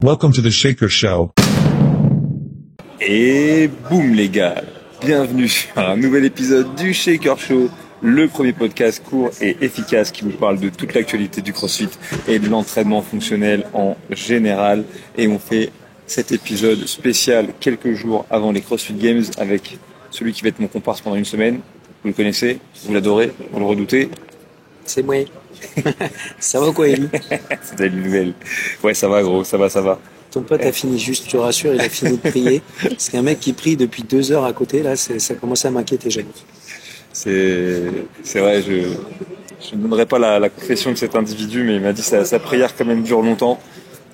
Welcome to the Shaker Show. Et boum les gars, bienvenue sur un nouvel épisode du Shaker Show, le premier podcast court et efficace qui vous parle de toute l'actualité du CrossFit et de l'entraînement fonctionnel en général. Et on fait cet épisode spécial quelques jours avant les CrossFit Games avec celui qui va être mon comparse pendant une semaine. Vous le connaissez, vous l'adorez, vous le redoutez. C'est moi. Ça va quoi, Eli? C'est une nouvelle. Ouais, ça va gros, ça va. Ton pote a fini juste, je te rassure, il a fini de prier. Parce qu'un mec qui prie depuis 2 heures à côté, là, ça commence à m'inquiéter, j'avoue. C'est vrai, je ne donnerai pas la confession de cet individu, mais il m'a dit que sa prière quand même dure longtemps.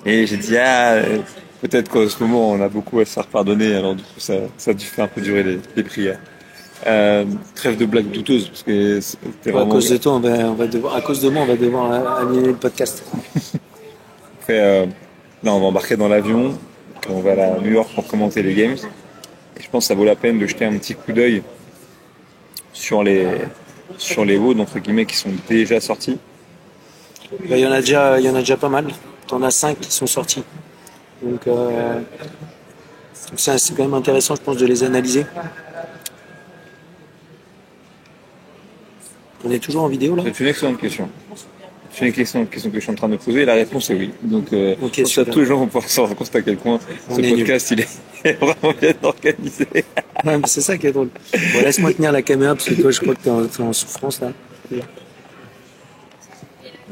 Et j'ai dit, peut-être qu'en ce moment on a beaucoup à se faire pardonner, alors du coup ça a dû faire un peu durer les prières. Trêve de blagues douteuses, parce que c'était vraiment... À cause de toi, on va devoir annuler le podcast. Après, là on va embarquer dans l'avion, on va à New York pour commenter les Games. Et je pense que ça vaut la peine de jeter un petit coup d'œil sur les WOD entre guillemets qui sont déjà sortis. Il y en a déjà pas mal. T'en as 5 qui sont sortis. Donc c'est quand même intéressant, je pense, de les analyser. On est toujours en vidéo là? C'est une excellente question. C'est une question que je suis en train de poser et la réponse est oui. Donc ça, tous les gens vont pouvoir se rendre compte à quel point ce podcast il est vraiment bien organisé. Ouais, c'est ça qui est drôle. Bon, laisse-moi tenir la caméra parce que toi je crois que t'es en souffrance là.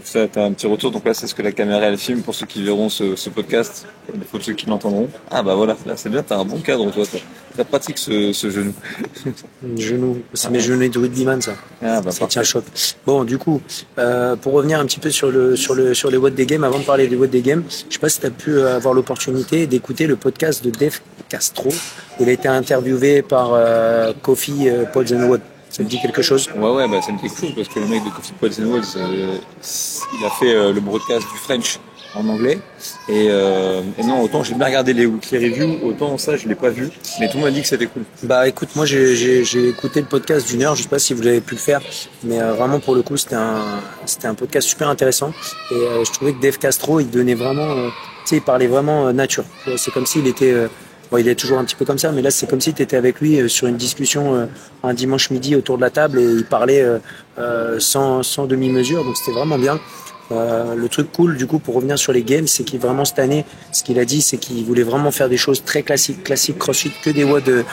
Ça, t'as un petit retour, donc là c'est ce que la caméra elle filme pour ceux qui verront ce podcast, il faut ceux qui l'entendront. Ah bah voilà, là c'est bien, t'as un bon cadre toi. T'as pratique ce genou. Genou, c'est mes genoux de rugbyman ça. Ah bah ça tient choc. Bon du coup, pour revenir un petit peu sur les WOD des games, avant de parler des WOD des games, je sais pas si tu as pu avoir l'opportunité d'écouter le podcast de Dave Castro. Il a été interviewé par Kofi Pods and WOD. Ça te dit quelque chose? Ouais, bah ça me dit quelque chose parce que le mec de Coffee Pods and Walls, il a fait le broadcast du French en anglais. Et non, autant j'ai bien regardé les reviews, autant ça je l'ai pas vu. Mais tout le monde m'a dit que c'était cool. Bah écoute, moi j'ai écouté le podcast d'une heure, je sais pas si vous avez pu le faire, mais vraiment pour le coup c'était un podcast super intéressant. Et je trouvais que Dave Castro il donnait vraiment, il parlait vraiment nature. C'est comme s'il était bon, il est toujours un petit peu comme ça, mais là c'est comme si tu étais avec lui sur une discussion un dimanche midi autour de la table et il parlait sans demi-mesure, donc c'était vraiment bien. Le truc cool du coup pour revenir sur les games, c'est qu'il vraiment cette année, ce qu'il a dit, c'est qu'il voulait vraiment faire des choses très classiques CrossFit, que des WOD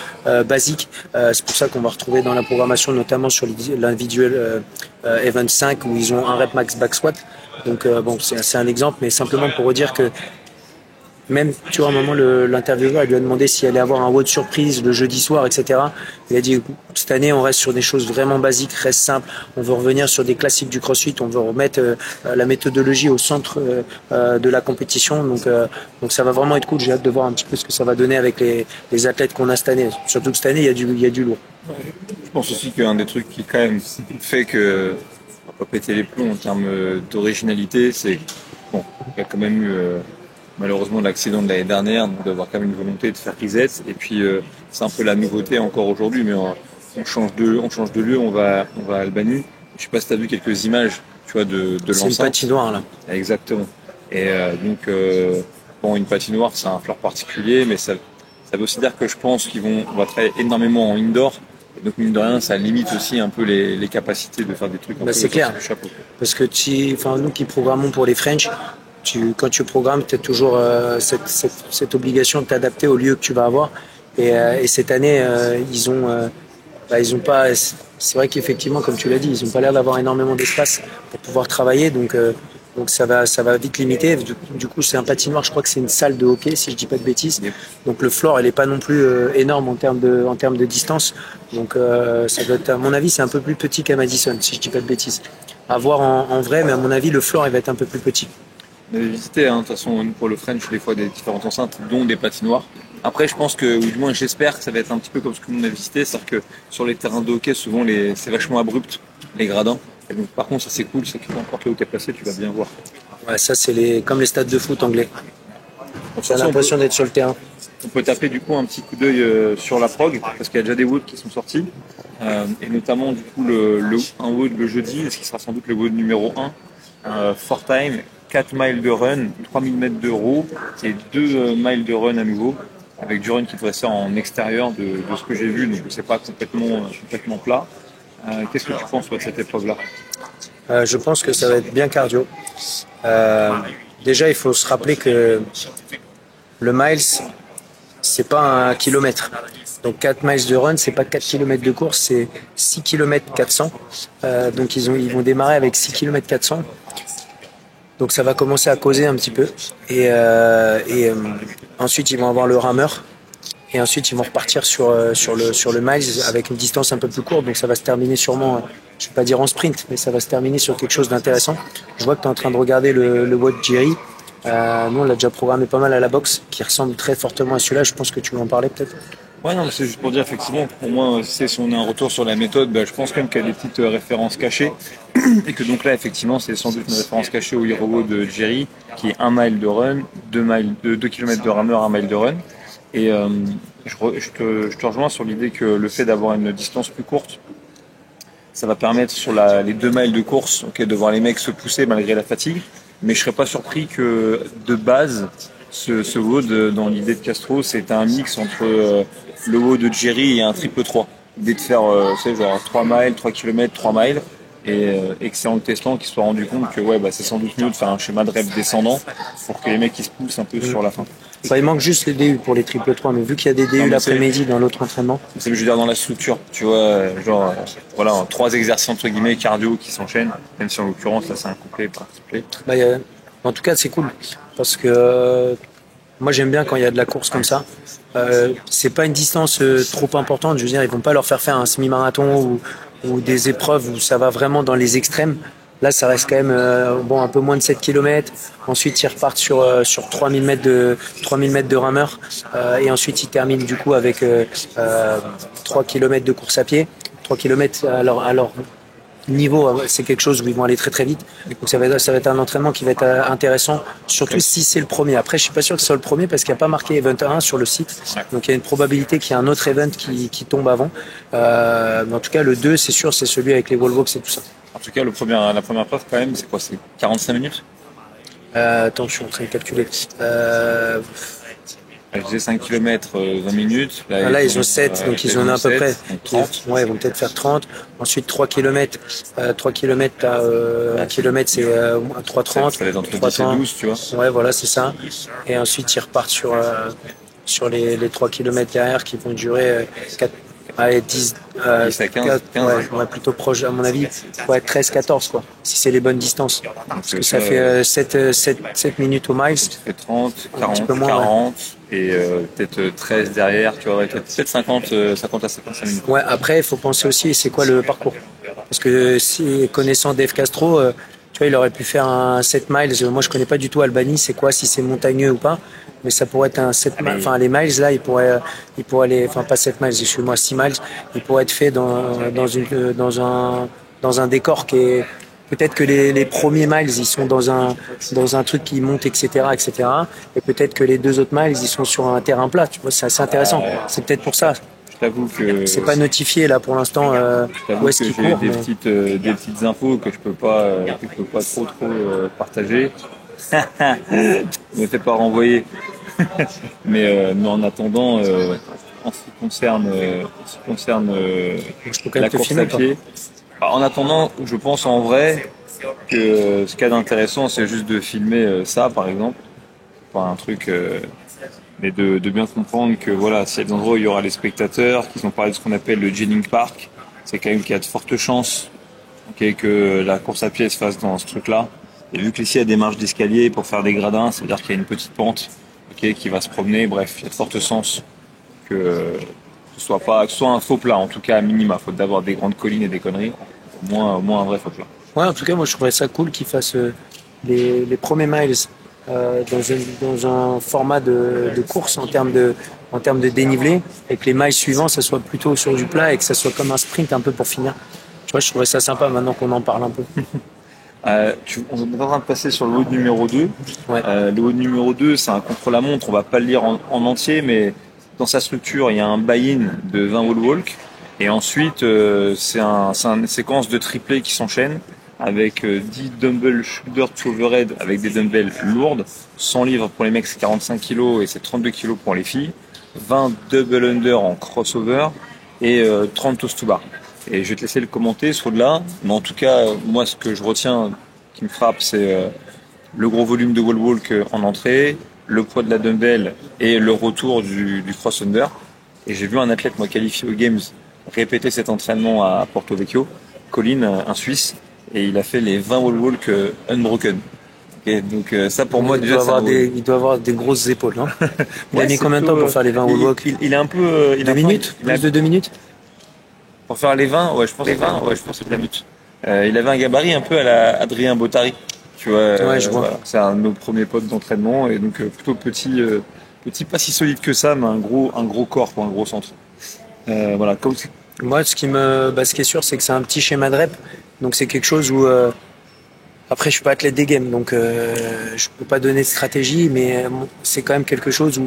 basiques. C'est pour ça qu'on va retrouver dans la programmation, notamment sur l'individuel Event 5 où ils ont un rep max back squat. Donc bon, c'est un exemple, mais simplement pour redire que même, tu vois, à un moment, l'intervieweur lui a demandé s'il allait avoir un WOD surprise le jeudi soir, etc. Il a dit, cette année, on reste sur des choses vraiment basiques, reste simple. On veut revenir sur des classiques du CrossFit. On veut remettre la méthodologie au centre de la compétition. Donc ça va vraiment être cool. J'ai hâte de voir un petit peu ce que ça va donner avec les athlètes qu'on a cette année. Surtout que cette année, il y a du lourd. Je pense aussi qu'un des trucs qui quand même fait que on va pas péter les plombs en termes d'originalité, c'est bon, il y a quand même eu malheureusement l'accident de l'année dernière, donc d'avoir quand même une volonté de faire reset. Et puis c'est un peu la nouveauté encore aujourd'hui, mais on change de lieu, on va à Albany. Je sais pas si tu as vu quelques images, tu vois, de l'enceinte. C'est une patinoire là. Exactement. Et donc bon, une patinoire, c'est un floor particulier, mais ça veut aussi dire que je pense on va travailler énormément en indoor. Et donc mine de rien, ça limite aussi un peu les capacités de faire des trucs. C'est clair. Du chapeau. Parce que nous qui programmons pour les French, quand tu programmes, tu as toujours cette obligation de t'adapter au lieu que tu vas avoir. Et cette année, ils ont pas. C'est vrai qu'effectivement, comme tu l'as dit, ils n'ont pas l'air d'avoir énormément d'espace pour pouvoir travailler. Donc ça va vite limiter. Du coup, c'est un patinoire. Je crois que c'est une salle de hockey, si je dis pas de bêtises. Donc le floor, elle est pas non plus énorme en termes de distance. Donc ça doit être, à mon avis, c'est un peu plus petit qu'à Madison, si je dis pas de bêtises. À voir en vrai, mais à mon avis, le floor, il va être un peu plus petit. On avait visité, de toute façon, pour le French, des fois des différentes enceintes, dont des patinoires. Après, je pense que, ou du moins j'espère que ça va être un petit peu comme ce que nous on a visité, c'est-à-dire que sur les terrains de hockey, souvent c'est vachement abrupt, les gradins. Et donc, par contre, ça c'est cool, c'est que peu importe là où tu es placé, tu vas bien voir. Ouais, ça c'est comme les stades de foot anglais. Tu as l'impression d'être sur le terrain. On peut taper du coup un petit coup d'œil sur la prog, parce qu'il y a déjà des WOD qui sont sortis, et notamment du coup un WOD le jeudi, ce qui sera sans doute le WOD numéro 1, 4 time, 4 miles de run, 3000 mètres de row et 2 miles de run à nouveau, avec du run qui devrait se faire en extérieur de ce que j'ai vu, donc c'est pas complètement plat. Qu'est-ce que tu penses toi, de cette épreuve-là? Je pense que ça va être bien cardio. Déjà, il faut se rappeler que le miles, c'est pas un kilomètre. Donc 4 miles de run, c'est pas 4 km de course, c'est 6 km 400. Donc ils vont démarrer avec 6 km 400. Donc ça va commencer à causer un petit peu. Et ensuite, ils vont avoir le rameur. Et ensuite, ils vont repartir sur le miles avec une distance un peu plus courte. Donc ça va se terminer sûrement, je vais pas dire en sprint, mais ça va se terminer sur quelque chose d'intéressant. Je vois que tu es en train de regarder le WOD Jerry. Nous, on l'a déjà programmé pas mal à la boxe, qui ressemble très fortement à celui-là. Je pense que tu veux en parler peut-être. Ouais, non, c'est juste pour dire, effectivement, pour moi, si on a un retour sur la méthode, je pense quand même qu'il y a des petites références cachées. Et que donc là, effectivement, c'est sans doute une référence cachée au Hero de Jerry, qui est 1 mile de run, 2 km de rameur, 1 mile de run. Et je te rejoins sur l'idée que le fait d'avoir une distance plus courte, ça va permettre sur les 2 miles de course, de voir les mecs se pousser malgré la fatigue. Mais je serais pas surpris que de base, ce WOD dans l'idée de Castro, c'est un mix entre le WOD de Jerry et un triple 3. L'idée de faire genre 3 miles, 3 km, 3 miles. Et que c'est en le testant qu'ils se soient rendu compte que c'est sans doute mieux de faire un schéma de rep descendant pour que les mecs ils se poussent un peu sur la fin. Il manque juste les DU pour les triple 3, mais vu qu'il y a des DU l'après-midi dans l'autre entraînement. C'est ce que je veux dire dans la structure, tu vois, genre 3 exercices entre guillemets cardio qui s'enchaînent, même si en l'occurrence là c'est un couplet par couplet. En tout cas c'est cool, parce que moi j'aime bien quand il y a de la course comme ça. C'est pas une distance trop importante, je veux dire, ils vont pas leur faire un semi-marathon ou des épreuves où ça va vraiment dans les extrêmes. Là, ça reste quand même un peu moins de 7 km. Ensuite, ils repartent sur 3000 mètres de rameur. Et ensuite, ils terminent du coup avec 3 km de course à pied. 3 km à leur niveau, c'est quelque chose où ils vont aller très très vite. Donc ça va être un entraînement qui va être intéressant, surtout si c'est le premier. Après, je suis pas sûr que ce soit le premier parce qu'il n'y a pas marqué Event 1 sur le site. Donc il y a une probabilité qu'il y ait un autre event qui tombe avant. Mais en tout cas, le 2, c'est sûr, c'est celui avec les wall walks et tout ça. En tout cas, la première preuve quand même, c'est quoi? C'est 45 minutes? Attends, je suis en train de calculer. Je disais 5 km, 20 minutes. Là, ils ont 7, donc ils en ont à peu près. 30. Ouais, ils vont peut-être faire 30. Ensuite, 3 km. 3 km, 1 km, c'est 3,30. Ça va être entre 10 et 12, tu vois. Ouais, voilà, c'est ça. Et ensuite, ils repartent sur les 3 km derrière qui vont durer 4. Allez, 10 à 15, ouais, plutôt proche, à mon avis, 13-14, quoi, si c'est les bonnes distances. Parce que ça fait 7 minutes au miles. Ça fait 30, 40 et peut-être 13 derrière, tu vois, peut-être 50 à 55 minutes. Ouais, après, il faut penser aussi, c'est quoi le parcours? Parce que si, connaissant Dave Castro, tu vois, il aurait pu faire un 7 miles. Moi, je connais pas du tout Albany, c'est quoi, si c'est montagneux ou pas. Mais ça pourrait être un 7 miles, enfin les miles là, il pourrait aller, enfin pas 7 miles, excuse-moi, 6 miles, il pourrait être fait dans un décor qui est, peut-être que les premiers miles, ils sont dans un truc qui monte, etc., etc. Et peut-être que les 2 autres miles, ils sont sur un terrain plat, tu vois, c'est assez intéressant. C'est peut-être pour ça. Je t'avoue que c'est pas notifié là pour l'instant où est-ce qu'il court. J'ai des petites infos que je peux pas trop partager. Ne fais pas renvoyer. mais en attendant, en ce qui concerne la course à pied, en attendant, je pense en vrai que ce qu'il y a d'intéressant, c'est juste de filmer ça, par exemple, pas un truc, mais de bien comprendre que voilà, s'il y a des endroits où il y aura les spectateurs, qu'ils ont parlé de ce qu'on appelle le Jennings Park, c'est quand même qu'il y a de fortes chances que la course à pied se fasse dans ce truc-là. Et vu que ici il y a des marches d'escalier pour faire des gradins, ça veut dire qu'il y a une petite pente qui va se promener. Bref, il y a de fortes chances que ce soit un faux plat, en tout cas à minima, faute d'avoir des grandes collines et des conneries, au moins un vrai faux plat. Ouais, en tout cas, moi je trouverais ça cool qu'ils fassent les premiers miles dans un format de course en termes de dénivelé, et que les miles suivants, ça soit plutôt sur du plat et que ça soit comme un sprint un peu pour finir. Tu vois, je trouverais ça sympa maintenant qu'on en parle un peu. On est en train de passer sur le WOD numéro 2. Ouais. Le WOD numéro 2, c'est un contre-la-montre. On va pas le lire en entier, mais dans sa structure, il y a un buy-in de 20 wall walk. Et ensuite, c'est une séquence de triplés qui s'enchaînent avec 10 dumbbells shoulder to overhead avec des dumbbells lourdes, 100 livres pour les mecs c'est 45 kg et c'est 32 kg pour les filles, 20 double under en crossover et 30 toes to bar. Et je vais te laisser le commenter sur là, mais en tout cas moi ce que je retiens qui me frappe c'est le gros volume de wall walk en entrée, le poids de la dumbbell et le retour du cross under. Et j'ai vu un athlète moi qualifié aux Games répéter cet entraînement à Porto Vecchio, Colin, un Suisse, et il a fait les 20 wall walk unbroken. Et donc ça pour moi déjà il doit avoir des grosses épaules, non? Il a mis combien de temps pour faire les 20 wall walk? Il est un peu 2 minutes, plus de 2 minutes. Pour faire les 20, ouais, je pense que c'est de la minute. Il avait un gabarit un peu à la Adrien Bottari. Tu vois, je vois. Voilà, c'est un de nos premiers potes d'entraînement et donc plutôt petit, pas si solide que ça, mais un gros corps, quoi, un gros centre. Voilà. Moi, ce qui est sûr, c'est que c'est un petit schéma de rep, donc c'est quelque chose où après je suis pas athlète des games, donc je peux pas donner de stratégie, mais c'est quand même quelque chose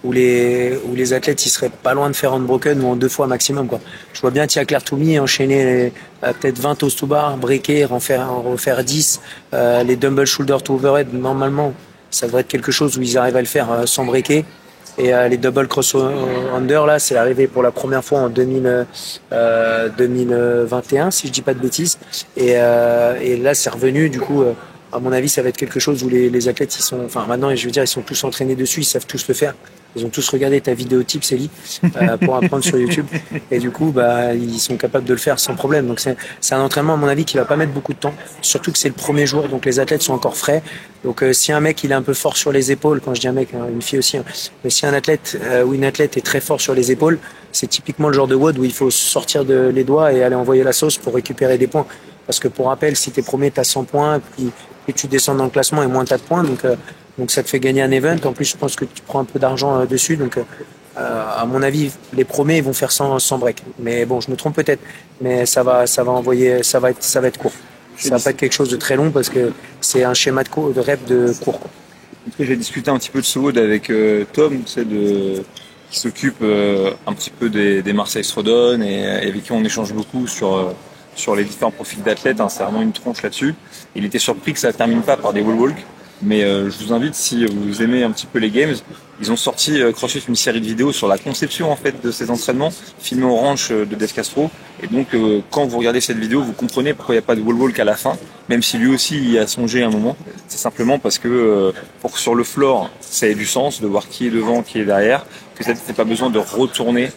où les athlètes ils seraient pas loin de faire unbroken ou en 2 fois maximum, quoi. Je vois bien Tia Claire Toumi enchaîner peut-être 20 toes to bar, breaker, en refaire 10, les dumbbell shoulder to overhead normalement ça devrait être quelque chose où ils arrivent à le faire sans breaker. Et les double cross under là, c'est arrivé pour la première fois en 2021 si je dis pas de bêtises. Et là c'est revenu du coup. À mon avis, ça va être quelque chose où les athlètes, maintenant, je veux dire, ils sont tous entraînés dessus, ils savent tous le faire. Ils ont tous regardé ta vidéo type, Célie, pour apprendre sur YouTube. Et du coup, ils sont capables de le faire sans problème. Donc, c'est un entraînement, à mon avis, qui va pas mettre beaucoup de temps. Surtout que c'est le premier jour, donc les athlètes sont encore frais. Donc, si un mec, il est un peu fort sur les épaules, quand je dis un mec, une fille aussi, mais si un athlète ou une athlète est très fort sur les épaules, c'est typiquement le genre de WOD où il faut sortir les doigts et aller envoyer la sauce pour récupérer des points. Parce que pour rappel, si t'es premier, t'as 100 points, puis tu descends dans le classement et moins t'as de points, donc ça te fait gagner un event. En plus, je pense que tu prends un peu d'argent dessus, donc à mon avis, les premiers ils vont faire sans break. Mais bon, je me trompe peut-être, mais ça va être court. Ça va pas être quelque chose de très long parce que c'est un schéma de rep de court. J'ai discuté un petit peu de ce WOD avec Tom, qui s'occupe un petit peu des Marseille Strodon et avec qui on échange beaucoup sur les différents profils d'athlètes, c'est vraiment une tronche là-dessus. Il était surpris que ça ne termine pas par des wall walk, mais je vous invite, si vous aimez un petit peu les games, ils ont sorti CrossFit une série de vidéos sur la conception en fait de ces entraînements, filmés au ranch de Dave Castro. Et donc quand vous regardez cette vidéo, vous comprenez pourquoi il n'y a pas de wall walk à la fin, même si lui aussi y a songé un moment. C'est simplement parce que pour que sur le floor, ça ait du sens de voir qui est devant, qui est derrière, que ça n'ait pas besoin de retourner,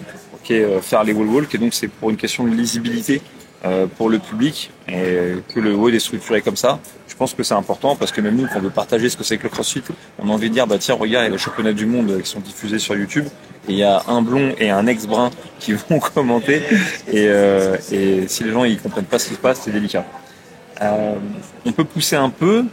faire les wall walk. Et donc c'est pour une question de lisibilité. Pour le public et que le WOD est structuré comme ça, je pense que c'est important parce que même nous, quand on veut partager ce que c'est que le CrossFit, on a envie de dire tiens, regarde, il y a les championnats du monde qui sont diffusés sur YouTube et il y a un blond et un ex-brun qui vont commenter et si les gens ils comprennent pas ce qui se passe, c'est délicat. On peut pousser un peu,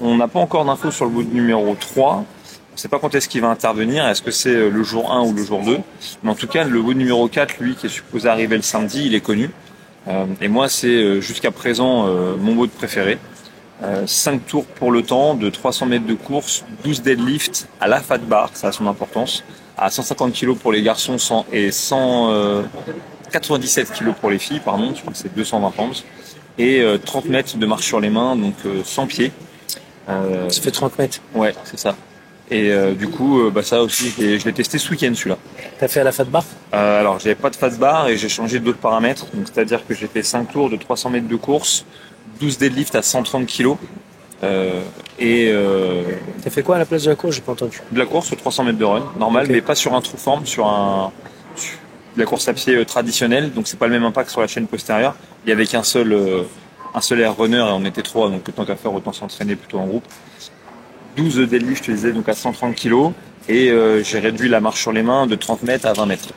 on n'a pas encore d'infos sur le WOD numéro 3. On ne sait pas quand est-ce qu'il va intervenir, est-ce que c'est le jour 1 ou le jour 2, mais en tout cas le WOD numéro 4, lui qui est supposé arriver le samedi, il est connu. Et moi, c'est jusqu'à présent mon WOD préféré. 5 tours pour le temps, de 300 mètres de course, 12 deadlifts à la fat bar, ça a son importance, à 150 kg pour les garçons et 197 kg pour les filles, pardon, je crois que c'est 220 pounds, et 30 mètres de marche sur les mains, donc 100 pieds. Ça fait 30 mètres. Ouais, c'est ça. Et du coup, ça aussi, je l'ai testé ce week-end celui-là. T'as fait à la fat bar? Alors, j'avais pas de fat bar et j'ai changé d'autres paramètres. Donc, c'est-à-dire que j'ai fait 5 tours de 300 mètres de course, 12 deadlifts à 130 kg. T'as fait quoi à la place de la course? J'ai pas entendu. De la course, 300 mètres de run, normal, okay. Mais pas sur un true form, sur de la course à pied traditionnelle. Donc, c'est pas le même impact sur la chaîne postérieure. Il y avait qu'un seul air runner et on était 3, donc tant qu'à faire, autant s'entraîner plutôt en groupe. 12 deadlifts, je te disais, donc à 130 kg. Et j'ai réduit la marche sur les mains de 30 mètres à 20 mètres.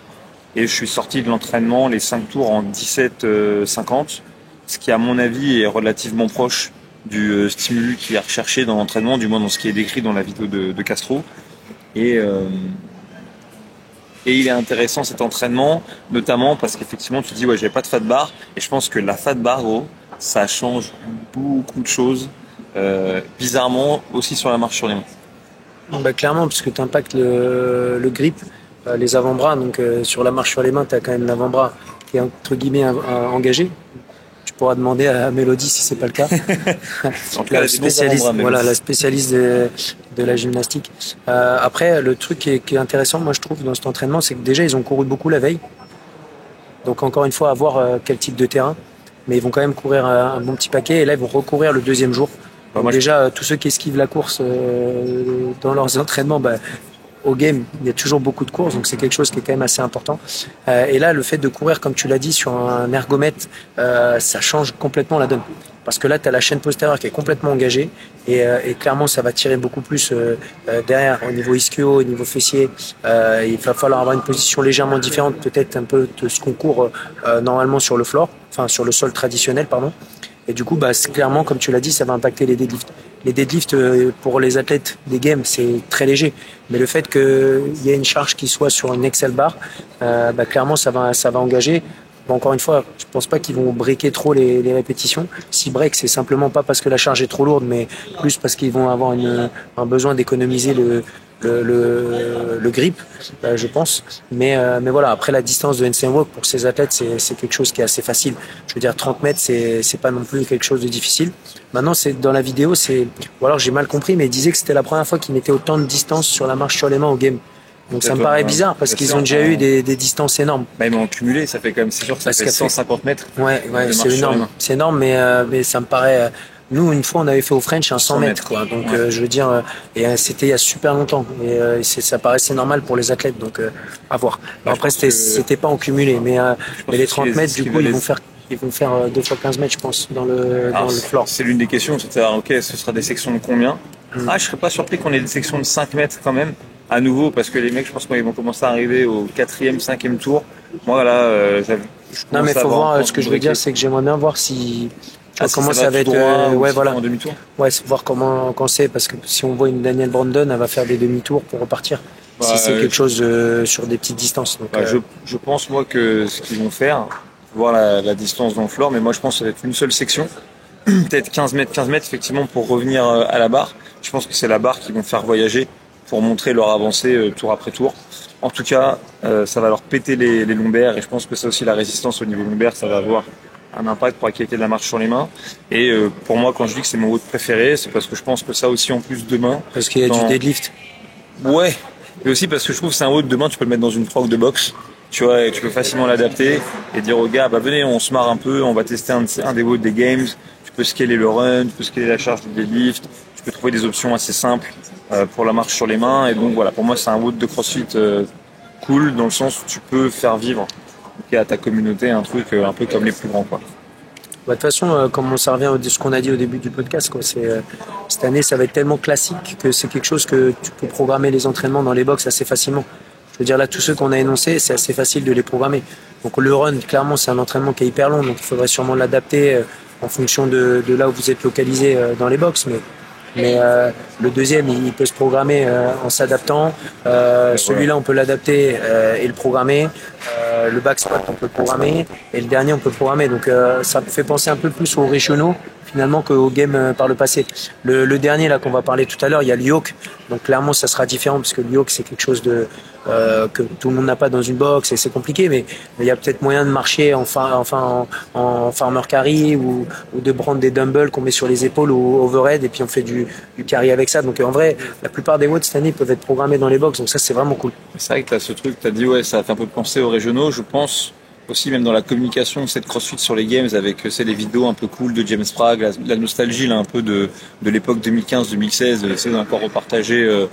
Et je suis sorti de l'entraînement, les 5 tours en 17,50, ce qui à mon avis est relativement proche du stimulus qui est recherché dans l'entraînement, du moins dans ce qui est décrit dans la vidéo de Castro. Et il est intéressant cet entraînement, notamment parce qu'effectivement tu te dis j'avais pas de fat bar, et je pense que la fat bar, gros, ça change beaucoup de choses. Bizarrement aussi sur la marche sur les mains. Clairement, parce que tu impactes le grip, les avant-bras, donc sur la marche sur les mains, tu as quand même l'avant-bras qui est entre guillemets engagé. Tu pourras demander à Mélodie si c'est pas le cas. La spécialiste de la gymnastique. Après, le truc qui est intéressant, moi je trouve, dans cet entraînement, c'est que déjà ils ont couru beaucoup la veille. Donc encore une fois, à voir quel type de terrain. Mais ils vont quand même courir un bon petit paquet. Et là, ils vont recourir le deuxième jour. Donc déjà, tous ceux qui esquivent la course dans leurs entraînements, au game, il y a toujours beaucoup de courses, donc c'est quelque chose qui est quand même assez important. Et là, le fait de courir, comme tu l'as dit, sur un ergomètre, ça change complètement la donne. Parce que là, tu as la chaîne postérieure qui est complètement engagée et clairement, ça va tirer beaucoup plus derrière, au niveau ischio, au niveau fessier. Il va falloir avoir une position légèrement différente, peut-être un peu de ce qu'on court normalement sur le floor, enfin sur le sol traditionnel, pardon. Et du coup, c'est clairement, comme tu l'as dit, ça va impacter les deadlifts. Les deadlifts, pour les athlètes des games, c'est très léger. Mais le fait qu'il y ait une charge qui soit sur une Excel bar, clairement, ça va engager. Encore une fois, je pense pas qu'ils vont breaker trop les répétitions. S'ils break, c'est simplement pas parce que la charge est trop lourde, mais plus parce qu'ils vont avoir un besoin d'économiser le grip, je pense. Mais voilà, après la distance de handstand walk pour ces athlètes, c'est quelque chose qui est assez facile. Je veux dire, 30 mètres, c'est pas non plus quelque chose de difficile. Maintenant, c'est dans la vidéo, ou alors j'ai mal compris, mais il disait que c'était la première fois qu'ils mettaient autant de distance sur la marche sur les mains au game. Donc ça me paraît bizarre parce qu'ils ont déjà eu des distances énormes. Mais en cumulé, ça fait quand même, c'est sûr que ça fait 150 mètres. Ouais, c'est énorme. C'est énorme, mais ça me paraît. Nous, une fois, on avait fait au French un 100 mètres, quoi. Donc, je veux dire, et c'était il y a super longtemps. Et ça paraissait normal pour les athlètes, donc à voir. Après, c'était pas en cumulé, mais les 30 mètres, du coup, ils vont faire 2 fois 15 mètres, je pense, dans le floor. C'est l'une des questions, c'est-à-dire, ok, ce sera des sections de combien? Je serais pas surpris qu'on ait des sections de 5 mètres quand même. À nouveau, parce que les mecs, je pense qu'ils vont commencer à arriver au 4e, 5e tour. Moi, là, non, mais faut voir, ce que je veux dire, c'est que j'aimerais bien voir si, comment ça va être, en demi-tour. Ouais, voir quand c'est, parce que si on voit une Danielle Brandon, elle va faire des demi-tours pour repartir. Si c'est quelque chose sur des petites distances. Donc, je pense, moi, que ce qu'ils vont faire, voir la distance dans le floor, mais moi, je pense que ça va être une seule section. Peut-être 15 mètres, effectivement, pour revenir à la barre. Je pense que c'est la barre qui vont faire voyager pour montrer leur avancée tour après tour. En tout cas, ça va leur péter les lombaires et je pense que ça aussi, la résistance au niveau lombaire, ça va avoir un impact pour la qualité de la marche sur les mains. Et pour moi, quand je dis que c'est mon haut préféré, c'est parce que je pense que ça aussi, en plus, demain... Parce qu'il y a du deadlift. Ouais, et aussi parce que je trouve que c'est un haut de demain, tu peux le mettre dans une froc de boxe, tu vois, et tu peux facilement l'adapter et dire aux gars, venez, on se marre un peu, on va tester un des hauts des games, tu peux scaler le run, tu peux scaler la charge du deadlift, tu peux trouver des options assez simples pour la marche sur les mains. Et donc voilà, pour moi c'est un WOD de CrossFit cool dans le sens où tu peux faire vivre à ta communauté un truc un peu comme les plus grands, quoi. De toute façon, comme ça revient à ce qu'on a dit au début du podcast, quoi, cette année ça va être tellement classique que c'est quelque chose que tu peux programmer les entraînements dans les box assez facilement. Je veux dire, là, tous ceux qu'on a énoncés, c'est assez facile de les programmer. Donc le run, clairement, c'est un entraînement qui est hyper long, donc il faudrait sûrement l'adapter en fonction de là où vous êtes localisé dans les box. Mais le deuxième, il peut se programmer en s'adaptant. Celui-là, on peut l'adapter et le programmer. Le back squat, on peut le programmer. Et le dernier, on peut le programmer. Donc ça me fait penser un peu plus aux régionaux finalement qu'au game par le passé. Le dernier là qu'on va parler tout à l'heure, il y a le yoke. Donc clairement, ça sera différent parce que le yoke, c'est quelque chose que tout le monde n'a pas dans une box et c'est compliqué. Mais il y a peut-être moyen de marcher en farmer carry ou de prendre des dumbbells qu'on met sur les épaules ou overhead et puis on fait du carry avec ça. Donc en vrai, la plupart des watts cette année peuvent être programmés dans les box. Donc ça, c'est vraiment cool. C'est vrai que tu as ce truc, tu as dit ça fait un peu penser aux régionaux. Je pense aussi même dans la communication de cette CrossFit sur les games avec les vidéos un peu cool de James Sprague, la nostalgie là un peu de l'époque 2015-2016, c'est encore repartager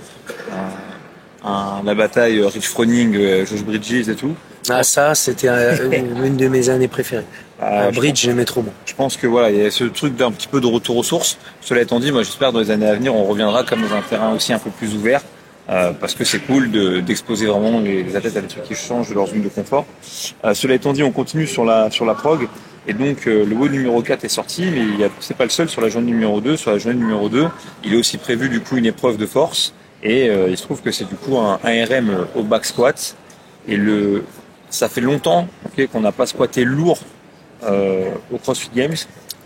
la bataille Rich Froning, Josh Bridges et tout. Ça c'était une de mes années préférées. Bridge, j'aimais trop. Je pense que voilà, il y a ce truc d'un petit peu de retour aux sources. Cela étant dit, moi j'espère dans les années à venir on reviendra comme dans un terrain aussi un peu plus ouvert. Parce que c'est cool d'exposer vraiment les athlètes à des trucs qui changent de leur zone de confort. Cela étant dit, on continue sur la prog. Et donc, le WOD numéro 4 est sorti, mais c'est pas le seul sur la journée numéro 2. Sur la journée numéro 2, il est aussi prévu, du coup, une épreuve de force. Et il se trouve que c'est, du coup, un RM au back squat. Et ça fait longtemps, qu'on n'a pas squatté lourd, au CrossFit Games.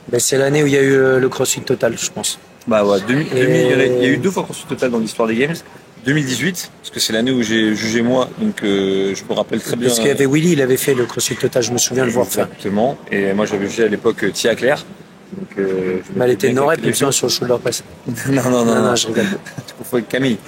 Ben, c'est l'année où il y a eu le CrossFit Total, je pense. Il y a eu 2 fois CrossFit Total dans l'histoire des Games. 2018, parce que c'est l'année où j'ai jugé moi, donc je me rappelle très bien. Parce qu'il y avait Willy, il avait fait le CrossFit Total, je me souviens le voir faire. Exactement. Et moi j'avais jugé à l'époque Tia Claire. Donc, mais elle était Norep, il me semble, sur le shoulder press. non, je rigole. Tu confonds avec Camille.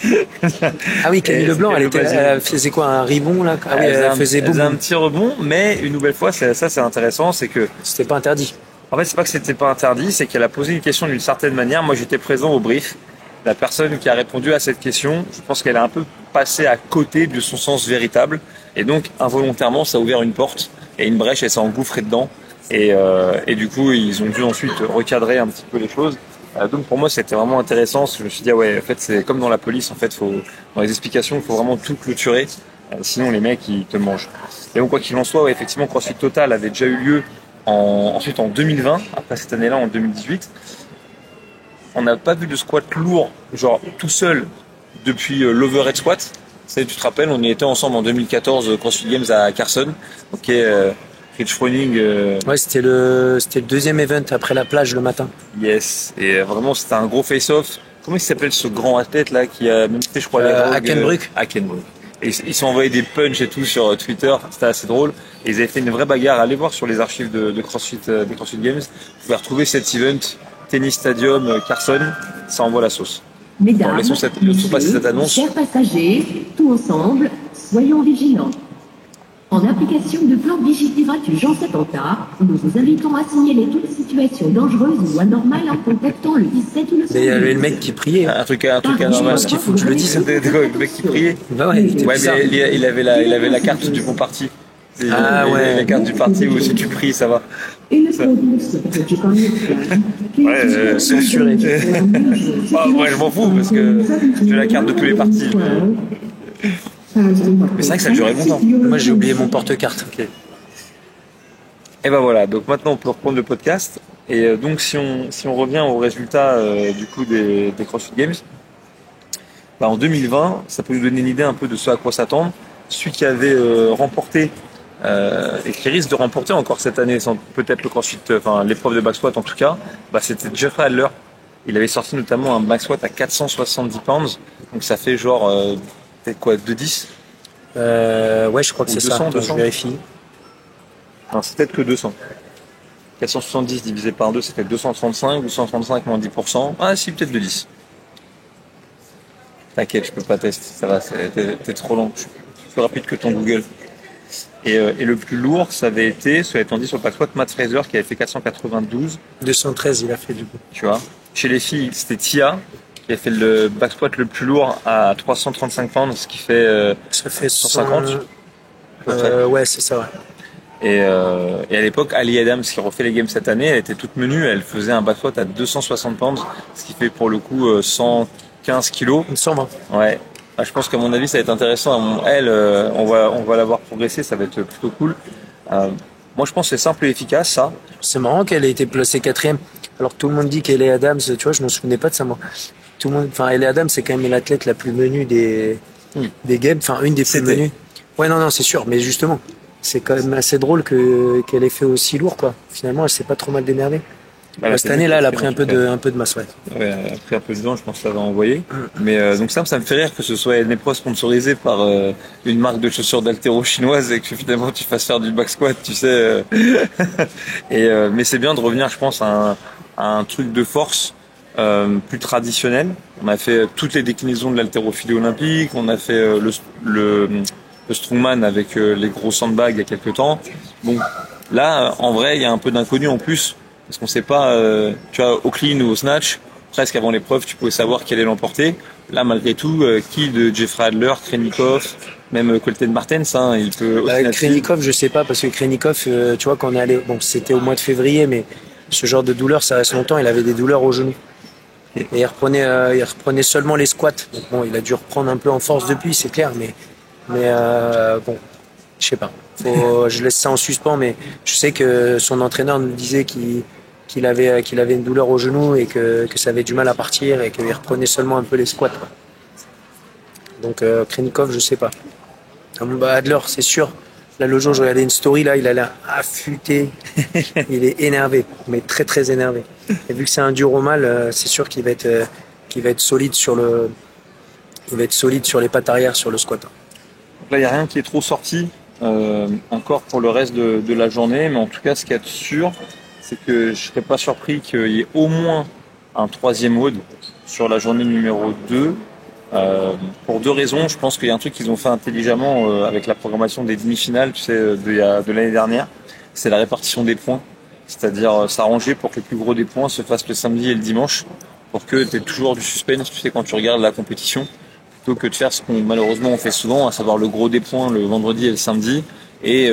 Ah oui, Camille Leblanc, elle faisait quoi, un rebond là? Ah oui, elle faisait boum. Elle faisait un petit rebond, mais une nouvelle fois, c'est intéressant, c'est que c'était pas interdit. En fait, c'est pas que c'était pas interdit, c'est qu'elle a posé une question d'une certaine manière. Moi, j'étais présent au brief. La personne qui a répondu à cette question, je pense qu'elle a un peu passé à côté de son sens véritable. Et donc, involontairement, ça a ouvert une porte et une brèche, elle s'est engouffrée dedans. Et du coup, ils ont dû ensuite recadrer un petit peu les choses. Donc, pour moi, c'était vraiment intéressant. Je me suis dit, ouais, en fait, c'est comme dans la police. En fait, dans les explications, il faut vraiment tout clôturer. Sinon, les mecs, ils te mangent. Et donc, quoi qu'il en soit, ouais, effectivement, CrossFit Total avait déjà eu lieu ensuite en 2020, après cette année-là en 2018, on n'a pas vu de squat lourd, genre tout seul, depuis l'overhead squat. Tu te rappelles, on y était ensemble en 2014 CrossFit Games à Carson. Ok, Rich Froning. Ouais, c'était le deuxième event après la plage le matin. Yes, et vraiment c'était un gros face-off. Comment il s'appelle ce grand athlète là qui a même fait, je crois, Hackenbruck. Et ils sont envoyés des punchs et tout sur Twitter, c'était assez drôle. Et ils avaient fait une vraie bagarre. Allez voir sur les archives de CrossFit, des CrossFit Games. Vous pouvez retrouver cet event, Tennis Stadium, Carson. Ça envoie la sauce. Mesdames, chers passagers, tous ensemble, soyons vigilants. En application de plan Vigipirate Jean attentat, nous vous invitons à signaler toute situation dangereuse ou anormale en contactant le 17 ou le 100. Mais il y avait le mec qui priait. Un truc anormal. Je pense qu'il faut que je le dise. Le mec qui priait. Bah ouais, mais il avait la carte du bon parti. La carte du parti où si tu pries, ça va. Censuré. Moi, je m'en fous parce que j'ai la carte de tous les partis. Mais c'est vrai que ça durait longtemps. Moi, j'ai oublié mon porte-carte. Okay. Et ben voilà, donc maintenant on peut reprendre le podcast. Et donc si on revient aux résultats du coup des CrossFit Games, bah, en 2020, ça peut nous donner une idée un peu de ce à quoi s'attendre. Celui qui avait remporté et qui risque de remporter encore cette année, sans peut-être le CrossFit, enfin l'épreuve de back squat en tout cas, bah, c'était Jeffrey Adler. Il avait sorti notamment un back squat à 470 pounds, donc ça fait genre peut-être quoi, 210 ouais, je crois que c'est 200, ça. 200. Je vérifie. Non, c'est peut-être que 200. 470 divisé par 2, ça fait 235, 235 moins 10%. Ah si, peut-être 210. T'inquiète, je peux pas tester, ça va, t'es trop lent. Je suis plus rapide que ton Google. Et le plus lourd, ça avait été, cela étant dit, sur le back squat, Matt Fraser qui avait fait 492. 213, il a fait du coup. Tu vois. Chez les filles, c'était Tia qui a fait le back squat le plus lourd à 335 pounds, ce qui fait, ça fait 150. Ouais, c'est ça, ouais. Et à l'époque, Ali Adams, qui refait les games cette année, elle était toute menue, elle faisait un back squat à 260 pounds, ce qui fait pour le coup 115 kilos. 120. Ouais. Ah, je pense qu'à mon avis, ça va être intéressant. Elle, on va la voir progresser, ça va être plutôt cool. Moi, je pense que c'est simple et efficace, ça. C'est marrant qu'elle ait été placée 4e. Alors que tout le monde dit qu'elle est Adams, tu vois, je m'en souvenais pas de ça, moi. Tout le monde, enfin, elle est Adams, c'est quand même l'athlète la plus menue des games, enfin, une des plus menues. Ouais, non, c'est sûr, mais justement, c'est quand même assez drôle qu'elle ait fait aussi lourd, quoi. Finalement, elle s'est pas trop mal démerdée. Cette année-là, elle a pris un peu de masse, ouais. Ouais, elle a pris un peu de dents, je pense que ça va envoyer. Mais donc ça me fait rire que ce soit une épreuve sponsorisée par une marque de chaussures d'haltéro chinoise et que finalement tu fasses faire du back squat, tu sais. Mais c'est bien de revenir, je pense, à un truc de force plus traditionnel. On a fait toutes les déclinaisons de l'haltérophilie olympique, on a fait le strongman avec les gros sandbags il y a quelques temps. Bon, là, en vrai, il y a un peu d'inconnu en plus. Parce qu'on sait pas, tu vois, au clean ou au snatch, presque avant l'épreuve, tu pouvais savoir qui allait l'emporter. Là, malgré tout, qui de Jeffrey Adler, Krenikov, même Colton Martens, hein, il peut... Krenikov, je sais pas, parce que Krenikov, tu vois, quand on est allé, bon, c'était au mois de février, mais ce genre de douleur, ça reste longtemps, il avait des douleurs au genou. Et il reprenait seulement les squats. Donc bon, il a dû reprendre un peu en force depuis, c'est clair, mais bon, je sais pas. Je laisse ça en suspens, mais je sais que son entraîneur nous disait qu'il avait une douleur au genou et que ça avait du mal à partir et qu'il reprenait seulement un peu les squats, quoi. Donc Krenikov, je sais pas. Adler, c'est sûr. Là, le jour, je regardais une story, là, il a l'air affûté. Il est énervé, mais très très énervé. Et vu que c'est un dur au mal, c'est sûr qu'il va être solide sur le. il va être solide sur les pattes arrière sur le squat. Donc là, il n'y a rien qui est trop sorti encore pour le reste de la journée, mais en tout cas, ce qui est sûr, c'est que je ne serais pas surpris qu'il y ait au moins un troisième WOD sur la journée numéro 2. Pour deux raisons. Je pense qu'il y a un truc qu'ils ont fait intelligemment avec la programmation des demi-finales, tu sais, de l'année dernière. C'est la répartition des points. C'est-à-dire s'arranger pour que le plus gros des points se fasse le samedi et le dimanche, pour que tu aies toujours du suspense, tu sais, quand tu regardes la compétition, plutôt que de faire ce qu'on malheureusement on fait souvent, à savoir le gros des points le vendredi et le samedi, et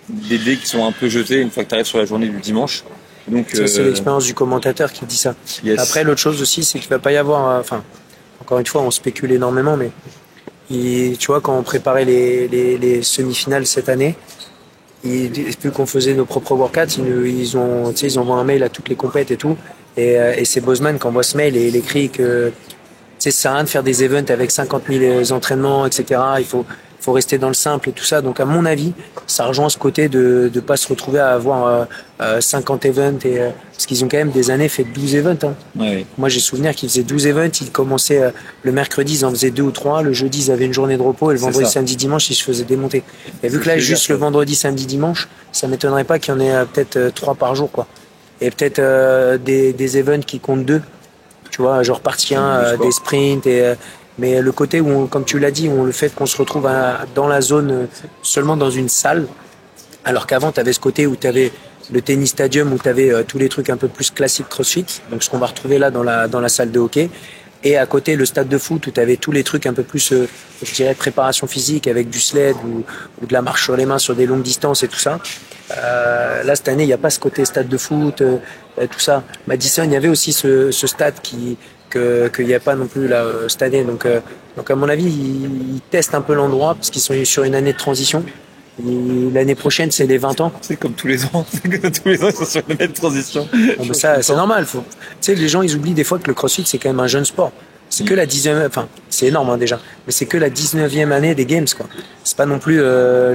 des dés qui sont un peu jetés une fois que tu arrives sur la journée du dimanche. Donc, ça, c'est l'expérience du commentateur qui dit ça. Yes. Après, l'autre chose aussi, c'est qu'il va pas y avoir... encore une fois, on spécule énormément, mais tu vois, quand on préparait les semi-finales cette année, vu qu'on faisait nos propres workouts, ils envoient un mail à toutes les compètes et tout, et c'est Bozeman qui envoie ce mail et il écrit que ça sert à rien de faire des events avec 50 000 entraînements, etc. Il faut rester dans le simple et tout ça. Donc à mon avis, ça rejoint ce côté de pas se retrouver à avoir 50 events parce qu'ils ont quand même des années fait 12 events. Hein. Ouais. Moi j'ai souvenir qu'ils faisaient 12 events, ils commençaient le mercredi, ils en faisaient 2 ou 3, le jeudi ils avaient une journée de repos et le vendredi, samedi, dimanche ils se faisaient démonter. Et vu que là juste le vendredi, samedi, dimanche, ça m'étonnerait pas qu'il y en ait peut-être 3 par jour quoi. Et peut-être des events qui comptent 2. Tu vois, genre partie 1, des sprints mais le côté où, comme tu l'as dit, où le fait qu'on se retrouve dans la zone seulement dans une salle, alors qu'avant, tu avais ce côté où tu avais le tennis stadium, où tu avais tous les trucs un peu plus classiques CrossFit, donc ce qu'on va retrouver là dans la salle de hockey, et à côté le stade de foot où tu avais tous les trucs un peu plus, je dirais, préparation physique avec du sled ou de la marche sur les mains sur des longues distances et tout ça. Là, cette année, il n'y a pas ce côté stade de foot, tout ça. Madison, il y avait aussi ce stade qu'il n'y a pas non plus là cette année. Donc à mon avis, ils testent un peu l'endroit parce qu'ils sont sur une année de transition. L'année prochaine, c'est les 20 ans. C'est comme tous les ans. Tous les ans, ils sont sur une année de transition. Bon, ben ça, c'est normal. Tu sais, les gens, ils oublient des fois que le CrossFit, c'est quand même un jeune sport. C'est que la 19e, enfin, c'est énorme hein, déjà, mais c'est que la 19e année des Games, quoi. C'est pas non plus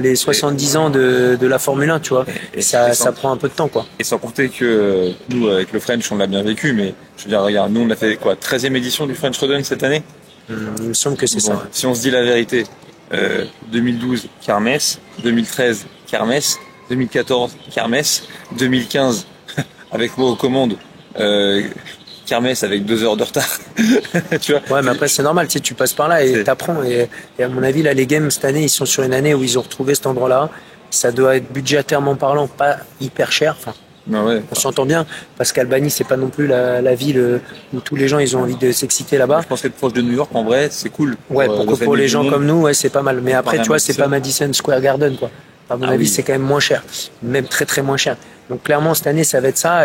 les 70 ans de la Formule 1, tu vois. Et ça prend un peu de temps, quoi. Et sans compter que nous, avec le French, on l'a bien vécu, mais je veux dire, regarde, nous, on a fait quoi, 13e édition du French Rodden cette année? Il me semble que c'est ça. Si on se dit la vérité, 2012, Kermesse, 2013, Kermesse, 2014, Kermesse, 2015, avec moi aux commandes, Kermesse avec 2 heures de retard. Tu vois. Ouais, mais après, c'est normal, tu sais, tu passes par là et t'apprends. Et à mon avis, là, les Games, cette année, ils sont sur une année où ils ont retrouvé cet endroit-là. Ça doit être budgétairement parlant pas hyper cher. Enfin, ouais. On s'entend bien, parce qu'Albany, c'est pas non plus la ville où tous les gens, ils ont envie de s'exciter là-bas. Je pense qu'être proche de New York, en vrai, c'est cool. Ouais, pour les gens comme nous, ouais, c'est pas mal. Mais après, tu vois, c'est pas Madison Square Garden, quoi. À mon avis, c'est quand même moins cher. Même très, très moins cher. Donc, clairement, cette année, ça va être ça.